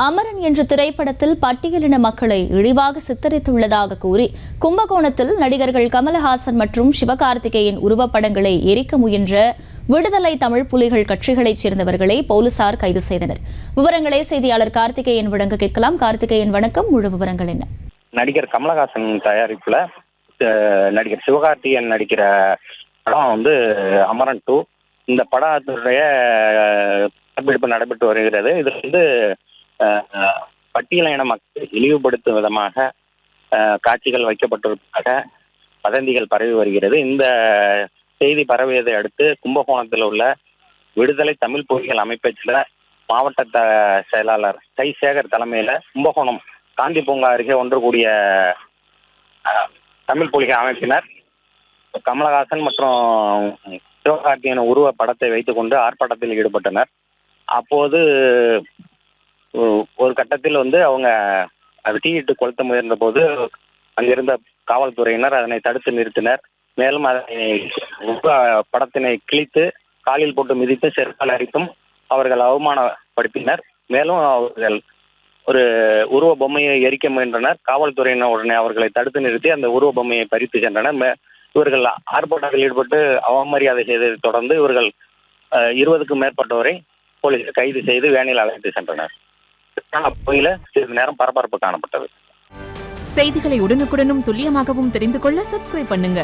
அமரன் என்ற திரைப்படத்தில் பட்டியலின மக்களை இழிவாக சித்தரித்துள்ளதாக கூறி கும்பகோணத்தில் நடிகர்கள் கமலஹாசன் மற்றும் சிவகார்த்திகேயன் உருவப்படங்களை எரிக்க முயன்ற விடுதலை தமிழ் புலிகள் கட்சிகளைச் சேர்ந்தவர்களை போலீசார் கைது செய்தனர். விவரங்களை செய்தியாளர் கார்த்திகேயன் வழங்க கேட்கலாம். கார்த்திகேயன் வணக்கம். முழு விவரங்கள் என்ன? நடிகர் கமலஹாசன் தயாரிப்புல நடிகர் சிவகார்த்திகேயன் நடிக்கிற படம் அமரன் 2. இந்த படத்துடைய படப்பிடிப்பு நடைபெற்று வருகிறது. இது பட்டியலின மக்கள் இழிவுபடுத்தும் விதமாக காட்சிகள் வைக்கப்பட்டிருப்பதாக வதந்திகள் பரவி வருகிறது. இந்த செய்தி பரவியதை அடுத்து கும்பகோணத்தில் உள்ள விடுதலை தமிழ் புலிகள் அமைப்பை சேர்ந்த மாவட்ட செயலாளர் சேகர் தலைமையில் கும்பகோணம் காந்தி பூங்கா அருகே ஒன்று கூடிய தமிழ் புலிகள் அமைப்பினர் கமலஹாசன் மற்றும் சிவகார்த்திகேயன் உருவ படத்தை வைத்துக்கொண்டு ஆர்ப்பாட்டத்தில் ஈடுபட்டனர். அப்போது ஒரு கட்டத்தில் அவங்க அது தீயிட்டு கொளுத்த முயன்ற போது அங்கிருந்த காவல்துறையினர் அதனை தடுத்து நிறுத்தினர். மேலும் அதனை படத்தினை கிழித்து காலில் போட்டு மிதித்து செருப்பால் அடித்தும் அவர்கள் அவமானப்படுத்தினர். மேலும் அவர்கள் ஒரு உருவ பொம்மையை எரிக்க முயன்றனர். காவல்துறையினர் உடனே அவர்களை தடுத்து நிறுத்தி அந்த உருவ பொம்மையை பறித்து சென்றனர். இவர்கள் ஆர்ப்பாட்டத்தில் ஈடுபட்டு அவமரியாதை செய்ததை தொடர்ந்து இவர்கள் 20க்கும் மேற்பட்டவரை போலீஸ் கைது செய்து வேனில் அழைத்து சென்றனர். அப்போயில சிறிது நேரம் பரபரப்பு காணப்பட்டது. செய்திகளை உடனுக்குடனும் துல்லியமாகவும் தெரிந்து கொள்ள சப்ஸ்கிரைப் பண்ணுங்க.